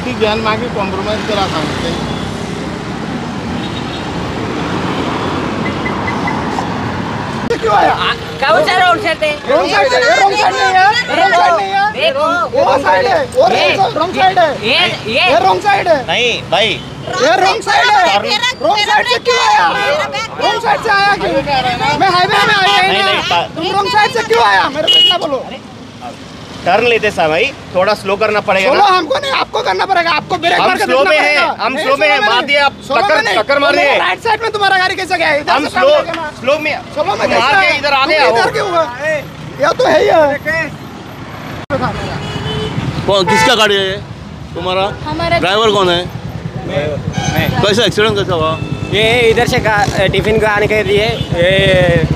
फायटी घेवन मागीर कॉम्प्रोमायज करा सांगते. क्यों आया? कौन सा रोड साइड है? रॉन्ग साइड है, रॉन्ग साइड नहीं है, रॉन्ग साइड नहीं है. देखो वो साइड है, वो रॉन्ग साइड है. ये रॉन्ग साइड है. नहीं भाई, ये रॉन्ग साइड है. रॉन्ग साइड से क्यों आया? रॉन्ग साइड से आया क्यों? मैं हाईवे में आया ही ना. तुम रॉन्ग साइड से क्यों आया? मेरे को इतना बोलो. टर्न लेते समय भाई थोड़ा स्लो करना पड़ेगा बोलो ना. हमको नहीं, आपको करना पड़ेगा. आपको ब्रेक मार हम के स्लो देखना में हैं, पड़ेगा. हम नहीं, स्लो में हैं. मार दिया आप, टक्कर मार दिए. राइट साइड में तुम्हारा गाड़ी कैसे गया? इधर हम से काम लेके ना. स्लो में स्लो में मार के इधर आ गया. इधर क्यों हुआ? ये तो है ही है. कौन, किसका गाड़ी है तुम्हारा? हमारा ड्राइवर कौन है? कैसा एक्सीडेंट कैसा हुआ? ये इधर से टिफिन का आने के लिए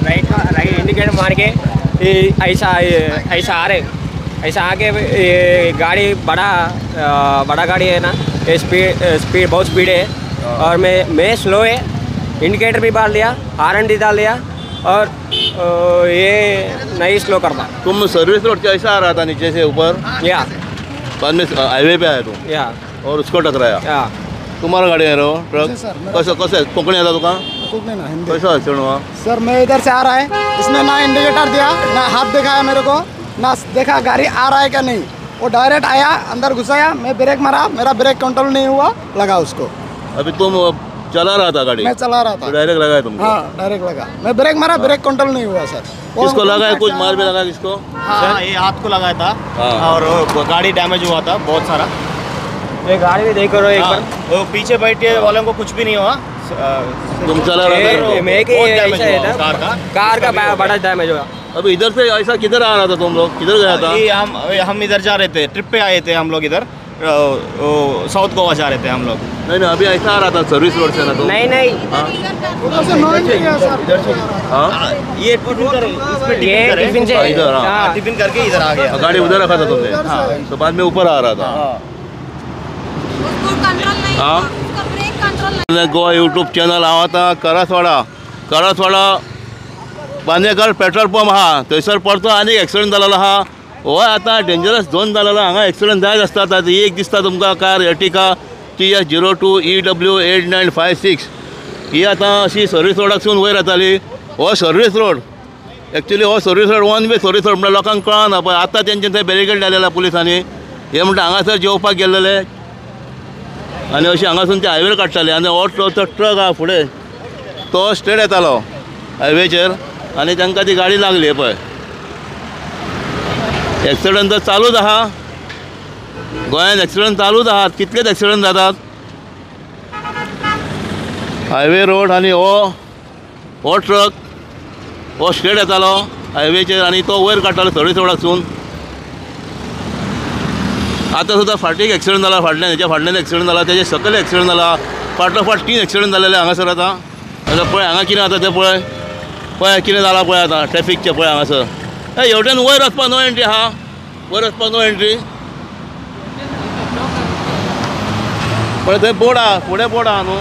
राइट इंडिकेटर मार के ऐसा ऐसा आ रहे, ऐसा आके ये गाड़ी बड़ा गाड़ी है ना, ये स्पीड बहुत स्पीड है. और मैं स्लो है, इंडिकेटर भी डाल दिया, हॉर्न भी डाल दिया और ये नहीं स्लो करता. तुम सर्विस रोड कैसा आ रहा था नीचे से ऊपर, या बाद में हाईवे पे आया तुम या और उसको टकराया. या तुम्हारा गाड़ी आहे रो ट्रक. जी सर, मेरा- कसं कसं कोकणी आता तुका? कुछ नहीं ना हिंदी. कैसा एक्सीडेंट हुआ? सर मैं इधर से आ रहा है, इसने ना इंडिकेटर दिया, ना हाथ दिखाया मेरे को, ना देखा गाड़ी आ रहा है क्या नहीं. वो डायरेक्ट आया, अंदर घुसाया, मैं ब्रेक मारा, मेरा ब्रेक कंट्रोल नहीं हुआ, लगा उसको. अभी तुम चला रहा था गाड़ी, मैं चला रहा था. डायरेक्ट लगा है तुमको? हाँ डायरेक्ट लगा. मैं ब्रेक मारा, ब्रेक कंट्रोल नहीं हुआ सर. किसको लगा है? कुछ मार भी लगा किसको? हाँ, ये हाथ को लगाया था. हाँ. और गाड़ी डैमेज हुआ था बहुत सारा. ये गाड़ी भी देखो एक हाँ, बार. वो पीछे बैठे वालों को कुछ भी नहीं हुआ. तुम चला रहा था? मैं कि बहुत ऐसा damage है हुआ ना, कार का. बड़ा डैमेज हुआ. अभी इधर से ऐसा किधर आ रहा था तुम लोग? किधर गया था? ये हम इधर जा रहे थे, ट्रिप पे आए थे हम लोग इधर. साउथ गोवा जा रहे थे हम लोग. नहीं नहीं, अभी ऐसा आ रहा था सर्विस रोड से ना तुम? नहीं नहीं, उधर से नो एंट्री है सर. हाँ, ये टिफिन करे, इसमें ये टिफिन करे. टिफिन से इधर, हाँ. हाँ. टिफिन करके इधर आ गया. गाड़ी उधर रखा था तुमने? हाँ. तो बाद में ऊपर आ रहा था. उसको कंट्रोल नहीं हाँ? हुआ, उसका ब्रेक कंट्रोल नहीं. गोवा यूट्यूब चॅनल हांव आतां करसवाडा बांदेकर पेट्रोल पंप आहा थंयसर परतो आनी एक्सिडेंट जालेलो आहा. हो आतां डेंजरस झोन जालेलो. हांगा एक्सिडेंट जायत आसता. आतां एक दिसता तुमकां कार एर्टिका TS02EW 8956 ही आतां अशी सर्वीस रोडाकसून वयर येताली. हो सर्वीस रोड एक्चुली, हो service road one way service road. म्हणल्यार लोकांक कळना पळय. आतां तेंचे थंय बॅरिकेड लायलेला पुलिसांनी. हे म्हणटा हांगासर जेवपाक गेल्लेले आनी अशी हांगासून ते हायवेर काडटाले. आनी हो ट्रक आहा फुडें, तो स्ट्रेट येतालो हायवेचेर आनी तांकां ती गाडी लागली. पळय एक्सिडंट तर चालूच आहा गोंयांत. एक्सिडंट चालूच आहात. कितलेच एक्सिडंट जातात हायवे रोड. आनी हो ट्रक हो स्ट्रेट येतालो हायवेचेर आनी तो वयर काडटालो सर्वीस रोडाकसून. आतां सुद्दां फाटीक एक्सिडंट जाला. फाटल्यान एक्सिडंट जाला, तेजे सकयल एक्सिडंट जाला. फाटोफाट 3 एक्सिडंट जालेले हांगासर. आतां पळय हांगा कितें जाता तें पळय कितें जालां पळय आतां ट्रॅफिकचें. पळय हांगासर हेवटेन वयर वचपाक नो एंट्री आहा. वयर वचपाक नो एंट्री. पळय थंय बोर्ड आहा, फुडें बोर्ड आहा न्हू.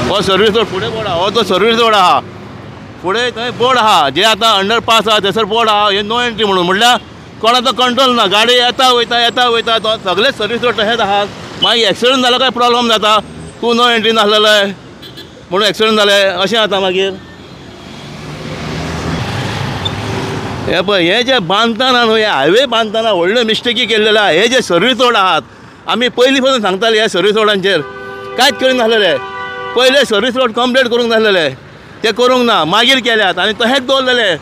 हो सर्वीस रोड फुडें बोर्ड आहा. हो तो सर्वीस रोड आहा. फुडें थंय बोर्ड आहा. जे आतां अंडरपास आहा थंयसर बोर्ड आहा हे नो एंट्री म्हणून. म्हणल्यार कोणाचो कंट्रोल ना. गाडी येता वयता तो सगळे सर्वीस रोड तशेंच आहात. मागीर एक्सिडंट जालो काय प्रॉब्लम जाता. तूं नो एंट्री नासलेलो म्हणून एक्सिडंट जाले अशें जाता मागीर. हे पळय हे जे बांदतना न्हू, हे हायवे बांदतना व्हडल्यो मिस्टेकी केल्लेले आहा. हे जे सर्वीस रोड आहात आमी पयलीं पासून सांगताले ह्या सर्वीस रोडांचेर कांयच करीन नासलेले. पयले सर्वीस रोड कंप्लीट करूंक नासलेले, ते करूंक ना. मागीर केल्यात आनी तशेंच दवरलेले.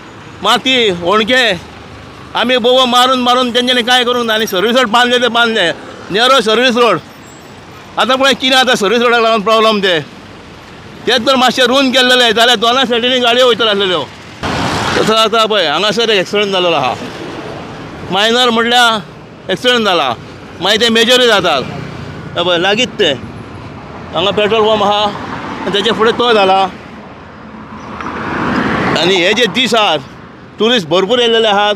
माती होणके आमी बोव मारून तेंच्यांनी कांय करूंक ना. आनी सर्वीस रोड बांदले ते बांदले. Narrow service road. आतां पळय कितें जाता सर्वीस रोडाक लागून प्रॉब्लम तेच जर मातशें रूंद केल्लेले जाल्यार दोना सायडीनी गाडयो वयतल्यो आसलेल्यो. तसो जाता पळय. हांगासर एक एक्सिडंट जालेलो आहा. मायनर म्हणल्यार एक्सिडंट जाला, मागीर ते मेजरूय जातात. हे पळय लागींच ते हांगा पेट्रोल पंप आहा आनी तेचे फुडें तो जाला. आनी हे जे दीस आहात ट्युरिस्ट भरपूर येयलेले आहात.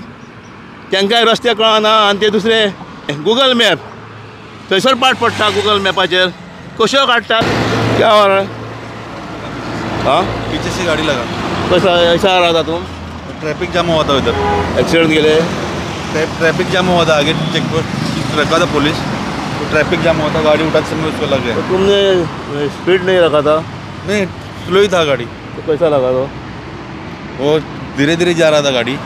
तांकांय रस्ते कळना आनी ते दुसरे गुगल मॅप थंयसर पाठ पडटा. गुगल मॅपाचेर कश्यो काडटात. क्या हो रहा है? हाँ पीछे से गाड़ी लगा, कैसा ऐसा आ रहा था तुम? ट्रैफिक जाम हुआ था इधर. एक्सीडेंट के लिए ट्रैफिक जाम हुआ था. आगे चेक पोस्ट रखा था पुलिस, तो ट्रैफिक जाम हुआ था, गाड़ी उठाते समय उसको लग गया। तो तुमने स्पीड नहीं रखा था? नहीं, स्लो ही था गाड़ी। तो कैसा लगा तो? वो धीरे धीरे जा रहा था गाड़ी,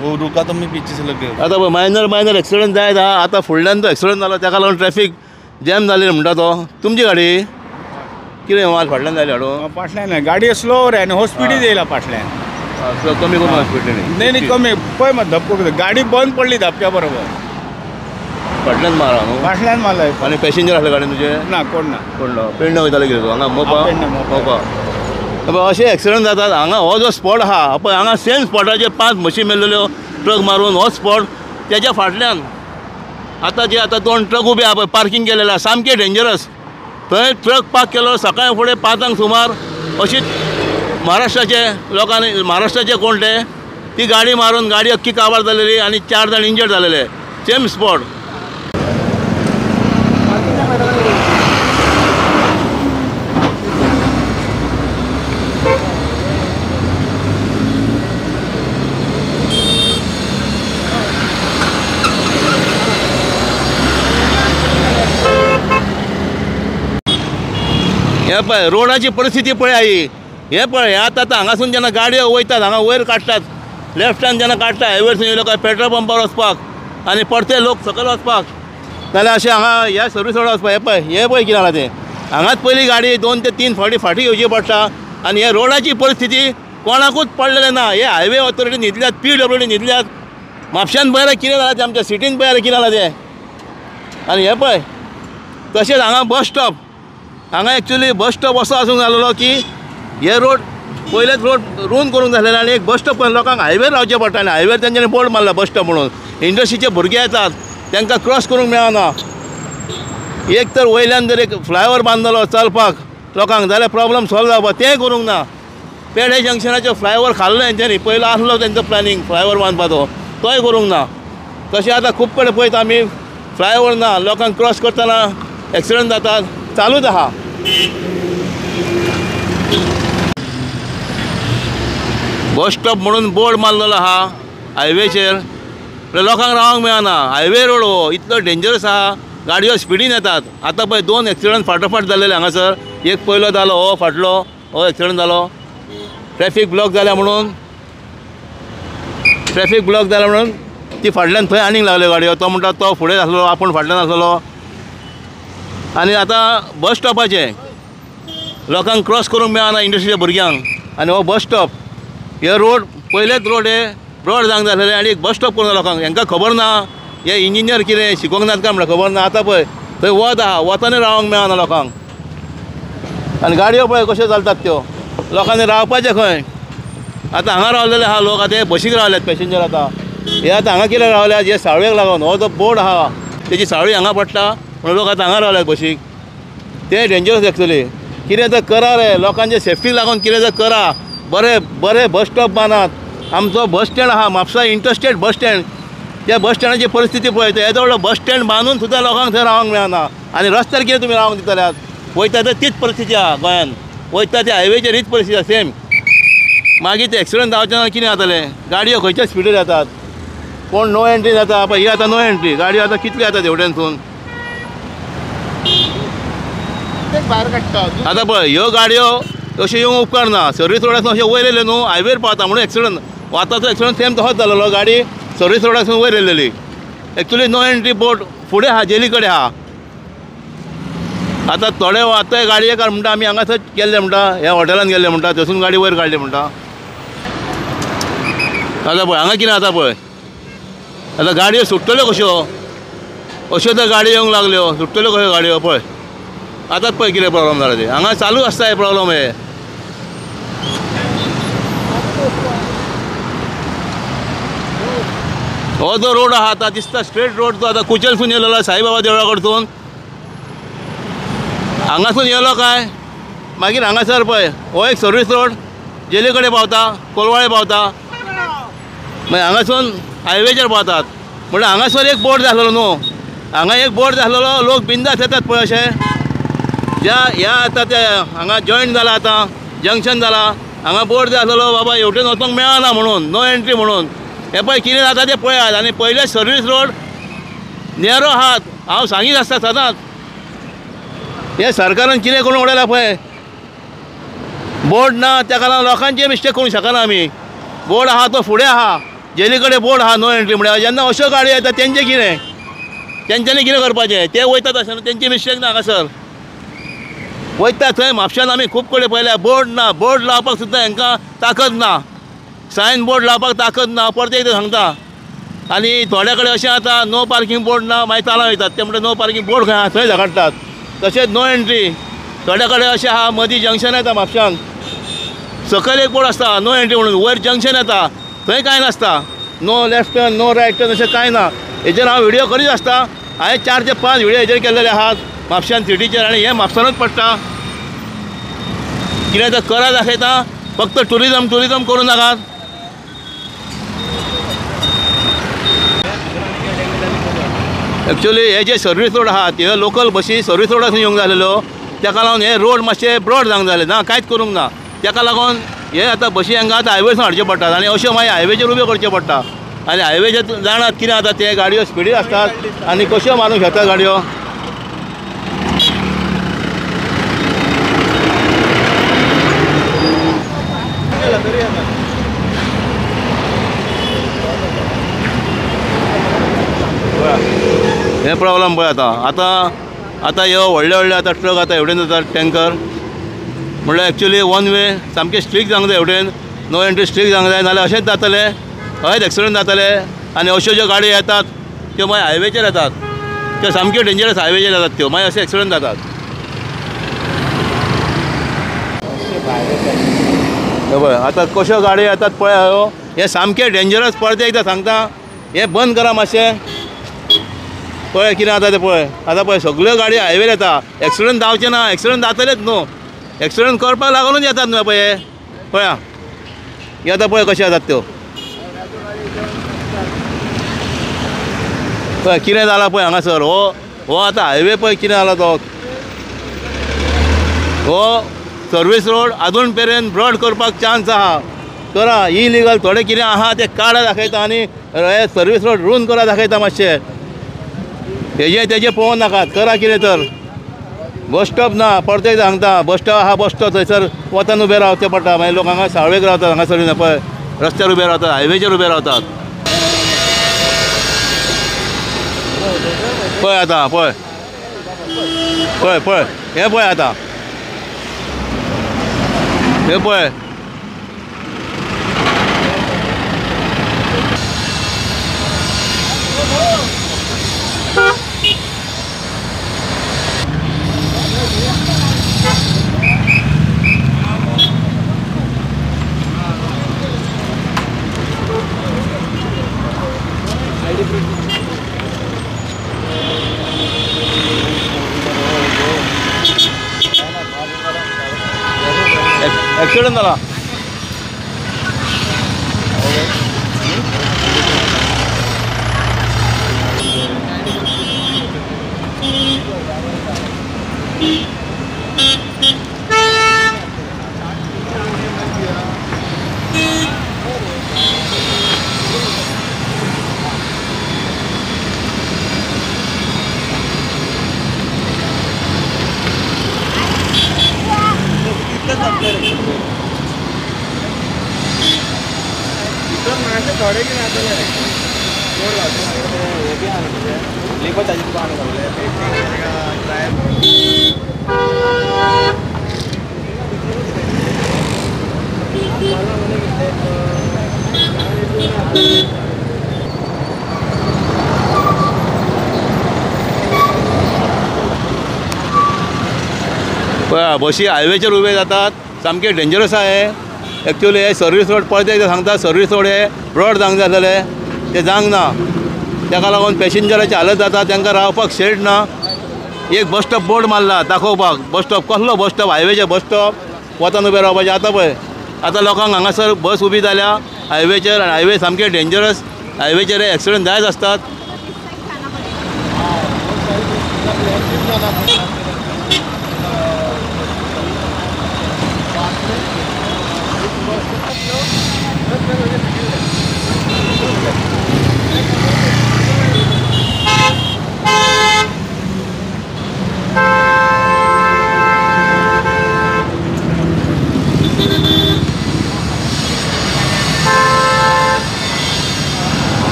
वो रुका तो मैं पीछे से लग गया। आता मायनर एक्सिडेंट जायत हा. आता फुडल्यान तो एक्सिडेंट जालो ताका लागून ट्रॅफिक जॅम जालेली म्हणटा तो. तुमची गाडी कितें माल फाटल्यान जाली हाडून? फाटल्यान गाडी स्लोवर आहे आणि हो स्पीडीत येयला फाटल्यान. कमी करून स्पीडीन नाही कमी पळय मग धपको गाडी बंद पडली धपक्या बरोबर. फाटल्यान मारा न्हू? फाटल्यान मारलाय. आनी पॅसेंजर आसले गाडयेन तुजे? ना कोण ना. कोण पेडणे वयताले कितें तूं? हांगा मोपा पेडणे मोपा अशे एक्सिडेंट जातात. हांगा हो जो स्पॉट आहा पळय, हांगा सेम स्पॉटाचेर 5 म्हशी मेल्ल्यो ट्रक मारून हो स्पॉट. त्याच्या फाटल्यान आतां 2 ट्रक उबे आहा पळय, पार्किंग केलेले आहा, सामके डेंजरस. थंय ट्रक पार्क केलो सकाळी फुडें 5 सुमार. अशीच महाराष्ट्राचे कोण ते ती गाडी मारून गाडी अख्खी काबार जालेली आनी 4 जाण इंजर्ड जालेले. Same spot. हे पळय रोडाची परिस्थिती पळय आई. हे पळय आतां हांगासून जेन्ना गाडयो वयतात हांगा वयर काडटात, लेफ्टान जेन्ना काडटा हायवेरसून येयलो काय पेट्रोल पंपार वचपाक आनी परते लोक सकयल वचपाक, नाल्यार अशें हांगा ह्या सर्वीस रोडार वचपाक. हे पळय कितें जालां तें. हांगाच पयली गाडी 2 ते 3 फावटी फाटी घेवची पडटा. आनी हे रोडाची परिस्थिती कोणाकूच पडलेलें ना. हे हायवे ऑथॉरिटी न्हिदल्यात, PWD न्हिदल्यात. म्हापशान पळयल्यार कितें जालां तें, आमच्या सिटीन पळयल्यार कितें जालां तें. आनी हे पळय तशेंच हांगा बस स्टॉप. हांगा एक्चुली बस स्टॉप असो आसूंक जालोलो की हे रोड पयलेच रोड रूंद करूंक जालेले आनी एक बस स्टॉप लोकांक हायवेर रावचें पडटा. आनी हायवेर तेंच्यांनी बोर्ड मारला बस स्टॉप म्हणून. इंडस्ट्रीचे भुरगे येतात तांकां क्रॉस करूंक मेळना. एक तर वयल्यान जर एक फ्लायओवर बांदलो चलपाक लोकांक जाल्यार प्रॉब्लम सॉल्व जावपा, तेंय करूंक ना. पेडे जंक्शनाचो फ्लायओवर खाल्लो तेंच्यांनी, पयलो आसलो तेंचो प्लॅनिंग फ्लायओवर बांदपाचो, तोय करूंक ना. तशें आतां खूब कडेन पळयता आमी फ्लायओवर ना, लोकांक क्रॉस करतना एक्सिडंट जातात, चालूच आहा. बस स्टॉप म्हणून बोर्ड मारलेलो आहा हायवेचेर, लोकांक रावंक मेळना. हायवे रोड हो इतलो डेंजरस आहा, गाडयो स्पिडीन येतात. आतां पळय 2 एक्सिडंट फाटोफाट जालेले हांगासर. एक पयलो जालो हो फाटलो, हो एक्सिडंट जालो. ट्रॅफिक ब्लॉक जाल्या म्हणून ती फाटल्यान थंय आनीक लागल्यो गाडयो. तो म्हणटा तो फुडें आसलो, आपूण फाटल्यान आसलो. आनी आतां बस स्टॉपाचे लोकांक क्रॉस करूंक मेळना इंडस्ट्रीच्या भुरग्यांक. आनी हो बस स्टॉप हे रोड पयलेच रोड हे ब्रॉड जावंक जाय आसलेले आनी एक बस स्टॉप करूं लोकांक. हांकां खबर ना हे इंजिनियर कितें शिकोवंक नात काय म्हणटा खबर ना. आतां पळय थंय वत आहा, वतानूय रावंक मेळना लोकांक. आनी गाडयो पळय कश्यो चलतात त्यो. लोकांनी रावपाचें खंय? आतां हांगा रावलेले आहा लोक, आतां हे बशीक रावल्यात पॅसेंजर. आतां हे आतां हांगा कितें रावल्यात, हे साळवेक लागून. हो जो बोर्ड आहा तेजी साळवी हांगा पडटा म्हणून लोक आतां हांगा रावल्यात बशीक. ते डेंजरस एक्चुली. कितें तर करा रे, लोकांचे सेफ्टीक लागून कितें तर करा. बरे बस स्टॉप बांदात. आमचो बस स्टँड आहा म्हापसा इंटरस्टेट बस स्टँड, त्या बस स्टँडाची परिस्थिती पळयता. येदो व्हडलो बस स्टँड बांदून सुद्दां लोकांक थंय रावंक मेळना. आनी रस्त्यार कितें तुमी रावंक दितल्यात? वयता तर तीच परिस्थिती आहा गोंयान. वयता त्या हायवेचेर हीच परिस्थिती आहा सेम. मागीर ते एक्सिडंट जावचे ना कितें जातलें? गाडयो खंयच्या स्पिडीर येतात, कोण नो एंट्री जाता पळय. ही आतां नो एंट्री गाडयो आतां कितल्यो येतात एवढ्यानसून. आतां पळय ह्यो गाडयो अश्यो येवंक उपकारना. सर्वीस रोडासून अशें वयर येयले न्हू, हायवेर पावता म्हणून एक्सिडंट. वताचो एक्सिडंट सेम तसोच जालोलो. गाडी सर्वीस रोडासून वयर येयलेली. एक्चुली नो एंट्री बोर्ड फुडें आहा, जेली कडेन आहा. आतां थोडे आतां गाडयेकार म्हणटा आमी हांगा थंय गेल्ले म्हणटा, ह्या हॉटेलान गेल्ले म्हणटा, थंयसून गाडी वयर काडली म्हणटा. आतां पळय हांगा कितें जाता पळय. आतां गाडयो सुट्टल्यो कश्यो, अश्यो तर गाडयो येवंक लागल्यो, सुट्टल्यो कश्यो गाडयो पळय. आतांच पळय कितें प्रॉब्लेम जाला ते. हांगा चालू आसता हे प्रॉब्लेम. हे हो जो रोड आहा आतां दिसता स्ट्रेट रोड तो आतां कुचेलसून येयलो साईबाबा देवळा कडसून. हांगासून येयलो काय मागीर हांगासर पळय हो एक सर्वीस रोड जेली कडेन पावता, कोलवाळे पावता, मागीर हांगासून हायवेचेर पावतात. म्हणल्यार हांगासर एक बोर्ड जाय आसलेलो न्हू. हांगा एक बोर्ड जाय आसलेलो, लोक बिंदास येतात पळय अशें. ह्या आतां ते हांगा जॉयंट जाला, आतां जंक्शन जाला, हांगा बोर्ड जाय आसलेलो बाबा हेवटेन वचोंक मेळना म्हणून, नो एंट्री म्हणून. हे पळय कितें जाता तें पळयात. आनी पयले सर्वीस रोड नेरो आहात हांव सांगीत आसता सदांच हे सरकारान कितें करून उडयला पळय बोर्ड ना ताका लागून लोकांचे मिस्टेक करूंक शकना आमी बोर्ड आहा तो फुडें आहा जेनी कडेन बोर्ड आहा नो एंट्री म्हळ्यार जेन्ना अश्यो गाडयो येता तेंचें कितें तेंच्यांनी कितें करपाचें ते वयतात अशें न्हू तेंची मिस्टेक ना हांगासर वयता थंय म्हापशान आमी खूब कडेन पळयल्या बोर्ड ना बोर्ड लावपाक सुद्दां हांकां ताकद ना सायन बोर्ड लावपाक ताकद ना परत एकदां सांगता आनी थोड्या कडेन अशें जाता नो पार्किंग बोर्ड ना मागीर तालां वयतात ते म्हणटा नो पार्किंग बोर्ड खंय आहा थंय झगडटात तशेंच नो एंट्री थोड्या कडेन अशें आहा मदीं जंक्शन येता म्हापशान सकयल एक बोर्ड आसता नो एंट्री म्हणून वयर जंक्शन येता थंय कांय नासता no left turn no right turn अशें कांय ना हेजेर हांव व्हिडियो करीत आसता हांवें 4 ते 5 व्हिडियो हेजेर केल्लेले आहात म्हापशान सिटीचेर आनी हे म्हापसानूच पडटा कितें तर करा दाखयता फक्त टुरिजम करूं नाकात एक्चुअली हे जे सर्वीस रोड आहात हे लोकल बसी सर्वीस रोडासून येवंक जालेलो ताका लागून हे रोड मातशे ब्रॉड जावंक जाले ना कांयच करूंक ना ताका लागून हे आतां बसी हांगा आतां हायवेसून हाडचे पडटात आनी अश्यो मागीर हायवेचेर उब्यो करचे पडटा आनी हायवेचेर जाणात कितें जाता ते गाडयो स्पिडीर आसतात आनी कश्यो मारूंक शकतात गाडयो हे प्रॉब्लम पळय आतां ह्यो व्हडले आतां ट्रक आतां एवढेन जातात टँकर म्हणल्यार एक्चुअली वन वे सामकें स्ट्रिक्ट जावंक जाय एवढेन नो एंट्री स्ट्रिक्ट जावंक जाय नाल्यार अशेंच जातले हयच एक्सिडंट जातले आनी अश्यो ज्यो गाडयो येतात त्यो मागीर हायवेचेर येतात त्यो सामक्यो डेंजरस हायवेचेर येतात त्यो मागीर अशे एक्सिडंट जातात पळय आतां कश्यो गाडयो येतात पळय हे सामकें डेंजरस परते एकदां सांगता हे बंद करा मातशें पळय कितें जाता तें पळय आतां पळय सगळ्यो गाडयो हायवेर येता एक्सिडंट जावचे ना एक्सिडंट जातलेच न्हू एक्सिडंट करपाक लागूनच येतात न्हू पळय पळया हे आतां पळय कशें जातात त्यो पळय कितें जालां पळय हांगासर हो आतां हायवे पळय कितें जाला तो हो सर्वीस रोड आजून मेरेन ब्रॉड करपाक चान्स आहा करा इलिगल थोडें कितें आहा तें काडा दाखयता आनी हे सर्वीस रोड रूंद करा दाखयता मातशें तेजे पळोवंक नाकात करा कितें तर बस स्टॉप ना परते सांगता बस स्टॉप आहा बस स्टॉप थंयसर वतान उबें रावचें पडटा मागीर लोक हांगा साळवेक रावतात हांगासर पळय रस्त्यार उबे रावतात हायवेचेर उबे रावतात पळय आतां पळय पळय पळय हे पळय आतां हे पळय एक्सिडंट जाला थोड़े की बसी हायवेचेर उबे जातात सामके डेंजरस आहे एक्चुअली हे सर्वीस रोड परत एकदां सांगता सर्वीस रोड हे ब्रॉड जावंक जाय जाल्यार ते जावंक ना ताका लागून पॅसेंजराची हालत जाता तांकां रावपाक शेड ना एक बस स्टॉप बोर्ड मारला दाखोवपाक बस स्टॉप कसलो bus stop हायवेचे bus stop वतान ube रावपाचें आतां पळय आतां लोकांक हांगासर बस उबी जाल्या हायवेचेर आनी हायवे सामके डेंजरस हायवेचेर एक्सिडंट जायच आसतात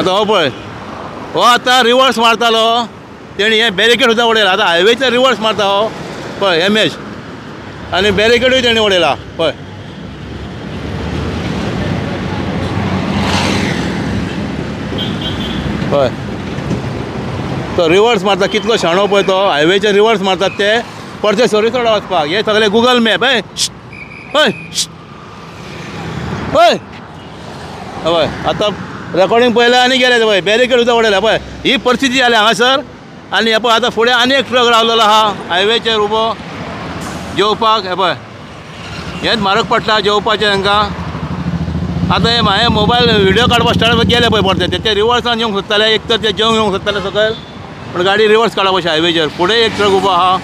आतां हो पळय हो आतां रिवर्स मारतालो तेणी हें बॅरिकेड सुद्दां उडयला आतां हायवेचेर रिवर्स मारता हो पळय एमएच आनी बॅरिकेडूय तेणी उडयला पळय पळय तो रिवर्स मारता कितलो शाणो पळय तो हायवेचेर रिवर्स मारतात ते परते सर्वीस रोडा वचपाक हे सगळे गुगल मॅप हय हय हय हय आतां रेकॉर्डिंग पळयलें आनी गेले पळय बॅरिकेड सुद्दां उडयला पळय ही परिस्थिती जाली हांगासर आनी हे पळय आतां फुडें आनी एक ट्रक रावलेलो आहा हायवेचेर उबो जेवपाक हे पळय हेंच म्हारग पडटा जेवपाचें तांकां आतां हे हांवें मोबायल व्हिडियो काडपाक स्टार्ट गेले पळय परते तेचे रिवर्सान येवंक सोदताले एक तर ते जेवंक येवंक सोदताले सकयल पूण गाडी रिवर्स काडप अशें हायवेचेर फुडें एक ट्रक उबो आहा